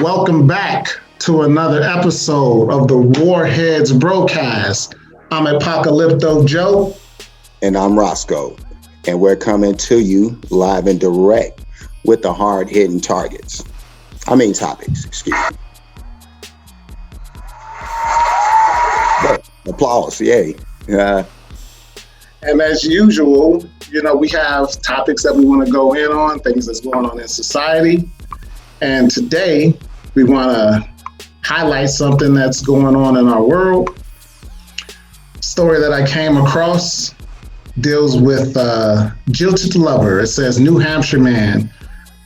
welcome back to another episode of the Warheads Broadcast. I'm Apocalypto Joe. And I'm Roscoe. And we're coming to you live and direct with the hard-hitting topics, excuse me. But, applause, yay. And as usual, we have topics that we want to go in on, things that's going on in society. And today, we want to highlight something that's going on in our world. Story that I came across deals with jilted lover. It says, New Hampshire man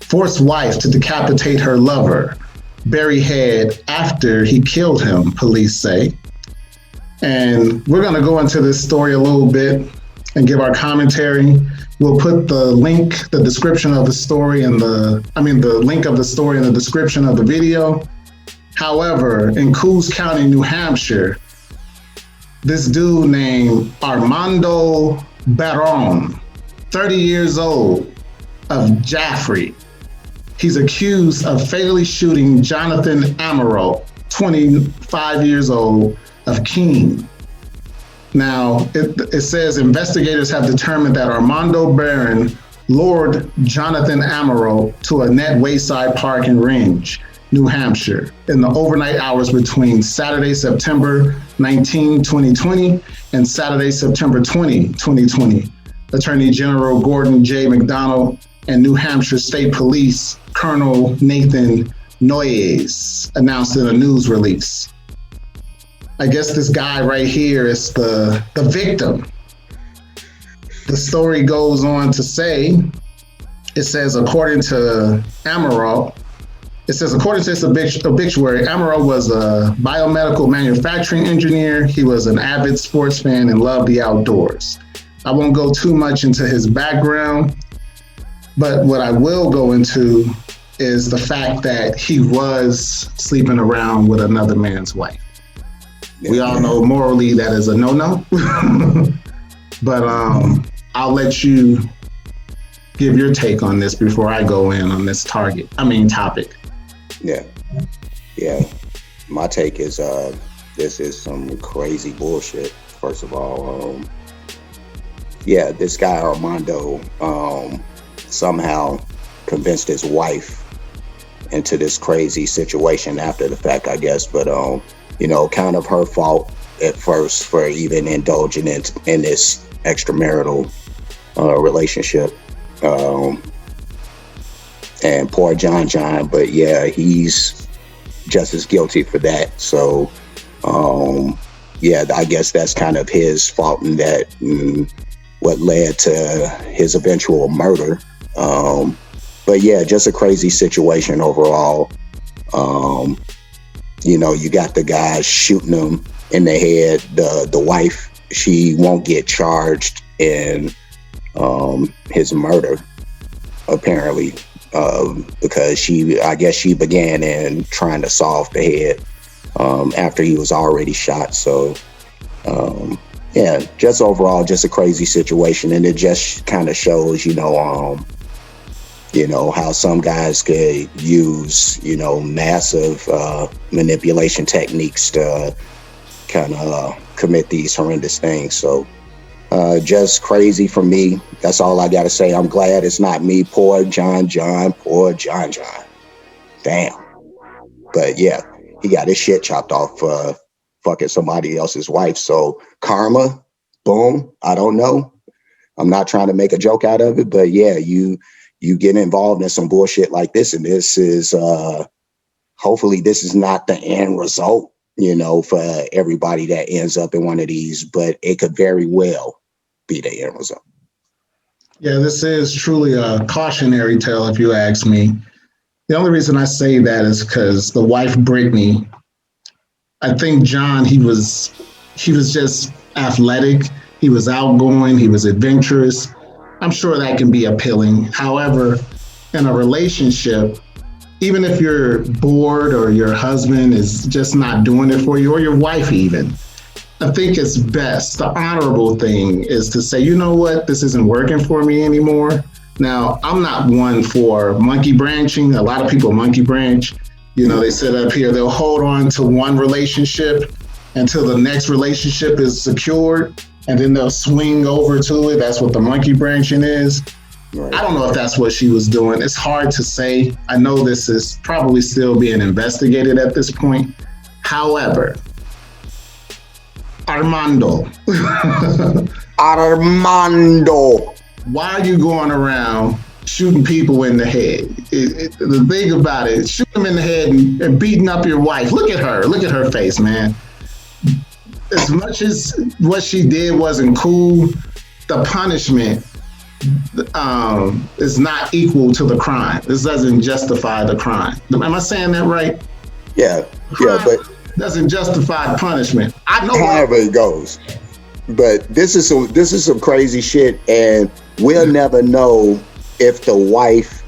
forced wife to decapitate her lover, bury head after he killed him, police say. And we're going to go into this story a little bit and give our commentary. We'll put the link, the description of the story, and the link of the story in the description of the video. However, in Coos County, New Hampshire, this dude named Armando Barron, 30 years old, of Jaffrey, he's accused of fatally shooting Jonathan Amaro, 25 years old, of Keene. Now, it says investigators have determined that Armando Barron lured Jonathan Amaro to a net wayside park in Range, New Hampshire, in the overnight hours between Saturday, September 19, 2020, and Saturday, September 20, 2020. Attorney General Gordon J. McDonald and New Hampshire State Police Colonel Nathan Noyes announced in a news release. I guess this guy right here is the victim. The story goes on to say, it says, according to Amaro, according to this obituary, Amaro was a biomedical manufacturing engineer. He was an avid sports fan and loved the outdoors. I won't go too much into his background, but what I will go into is the fact that he was sleeping around with another man's wife. We all know morally that is a no-no, but I'll let you give your take on this before I go in on this topic. Yeah. My take is this is some crazy bullshit. First of all, this guy Armando somehow convinced his wife into this crazy situation after the fact, I guess, but kind of her fault at first for even indulging in this extramarital relationship. And poor John, but yeah, he's just as guilty for that. So, I guess that's kind of his fault in that, what led to his eventual murder. But yeah, just a crazy situation overall. You got the guy shooting him in the head. The wife, she won't get charged in his murder, apparently, because she began in trying to solve the head after he was already shot. So, just overall, just a crazy situation, and it just kind of shows, how some guys could use, massive manipulation techniques to kind of commit these horrendous things. So just crazy for me. That's all I got to say. I'm glad it's not me. Poor John. Damn. But yeah, he got his shit chopped off for fucking somebody else's wife. So karma, boom. I don't know. I'm not trying to make a joke out of it, but yeah, you get involved in some bullshit like this, and this is hopefully this is not the end result, for everybody that ends up in one of these, but it could very well be the end result. Yeah, this is truly a cautionary tale, if you ask me. The only reason I say that is because the wife, Brittany, I think John, he was just athletic. He was outgoing. He was adventurous. I'm sure that can be appealing. However, in a relationship, even if you're bored or your husband is just not doing it for you, or your wife even, I think it's best. The honorable thing is to say, you know what, this isn't working for me anymore. Now, I'm not one for monkey branching. A lot of people monkey branch. You know, they sit up here, they'll hold on to one relationship until the next relationship is secured, and then they'll swing over to it. That's what the monkey branching is. Right. I don't know if that's what she was doing. It's hard to say. I know this is probably still being investigated at this point. However, Armando. Armando. Why are you going around shooting people in the head? The thing about it, shoot them in the head and beating up your wife. Look at her. Look at her face, man. As much as what she did wasn't cool, the punishment is not equal to the crime. This doesn't justify the crime. Am I saying that right? Yeah, yeah, but doesn't justify the punishment. I know however it goes. But this is some crazy shit, and we'll never know if the wife,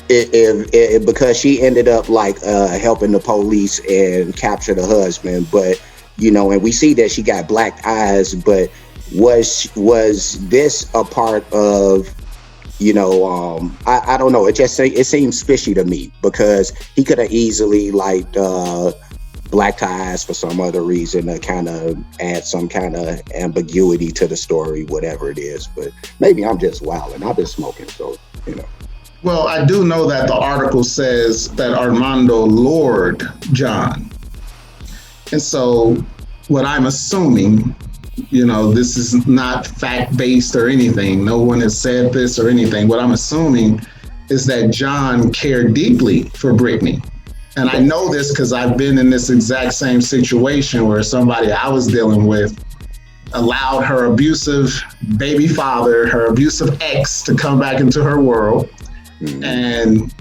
if because she ended up like helping the police and capture the husband, but you know, and we see that she got black eyes, but was this a part of, you know, I don't know, it seems fishy to me, because he could have easily like black eyes for some other reason to kind of add some kind of ambiguity to the story, whatever it is. But maybe I'm just wilding. I've been smoking, so you know. Well, I do know that the article says that Armando lured John. And so what I'm assuming, you know, this is not fact-based or anything. No one has said this or anything. What I'm assuming is that John cared deeply for Brittany. And I know this because I've been in this exact same situation where somebody I was dealing with allowed her abusive baby father, her abusive ex, to come back into her world. And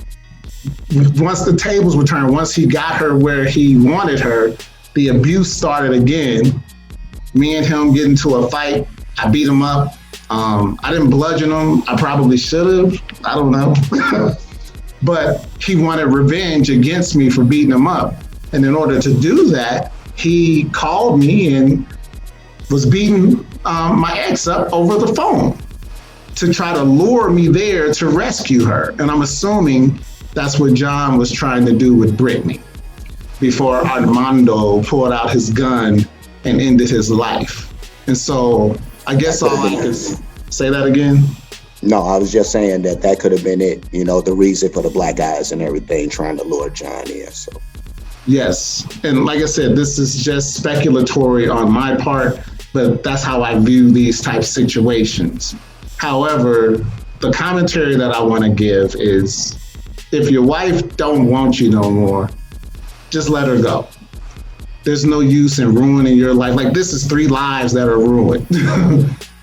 once the tables were turned, once he got her where he wanted her, the abuse started again. Me and him get into a fight. I beat him up. I didn't bludgeon him. I probably should have. I don't know. But he wanted revenge against me for beating him up. And in order to do that, he called me and was beating my ex up over the phone to try to lure me there to rescue her. And I'm assuming that's what John was trying to do with Brittany before Armando pulled out his gun and ended his life. And so I guess all I can say that again. No, I was just saying that could have been it, you know, the reason for the black eyes and everything, trying to lure John in. So, yes. And like I said, this is just speculatory on my part, but that's how I view these type situations. However, the commentary that I want to give is, if your wife don't want you no more, just let her go. There's no use in ruining your life. Like, this is 3 lives that are ruined.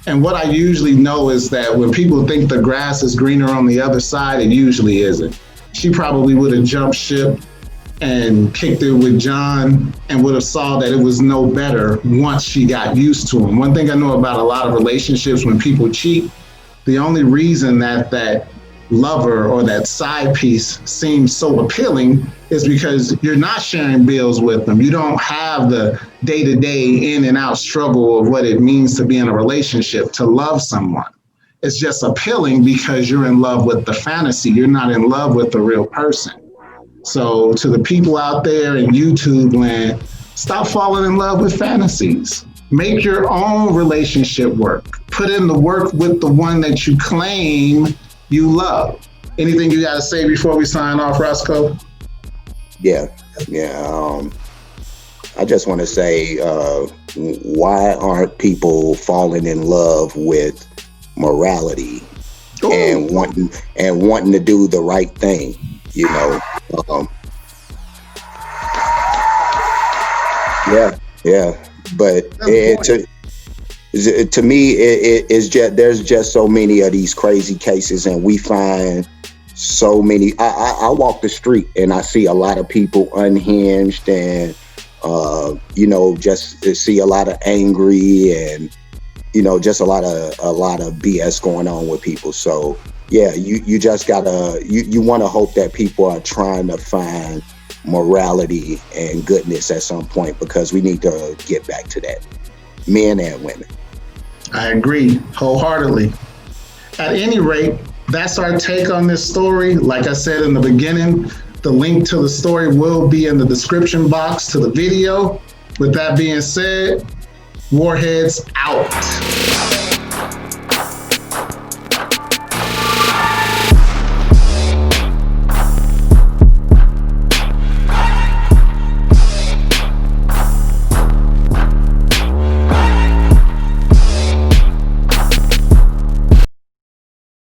And what I usually know is that when people think the grass is greener on the other side, it usually isn't. She probably would have jumped ship and kicked it with John and would have saw that it was no better once she got used to him. One thing I know about a lot of relationships, when people cheat, the only reason that lover or that side piece seems so appealing is because you're not sharing bills with them. You don't have the day-to-day in and out struggle of what it means to be in a relationship, to love someone. It's just appealing because you're in love with the fantasy. You're not in love with the real person. So to the people out there in YouTube land, stop falling in love with fantasies. Make your own relationship work. Put in the work with the one that you claim you love. Anything you got to say before we sign off, Roscoe? Yeah. I just want to say, why aren't people falling in love with morality and wanting to do the right thing? You know. Yeah. But to me, it's just, there's just so many of these crazy cases, and we find so many. I walk the street and I see a lot of people unhinged, and you know, just see a lot of angry, and you know, just a lot of BS going on with people. So yeah, you just gotta you want to hope that people are trying to find morality and goodness at some point, because we need to get back to that, men and women. I agree wholeheartedly. At any rate, that's our take on this story. Like I said in the beginning, The link to the story will be in the description box to the video. With that being said, Warheads out.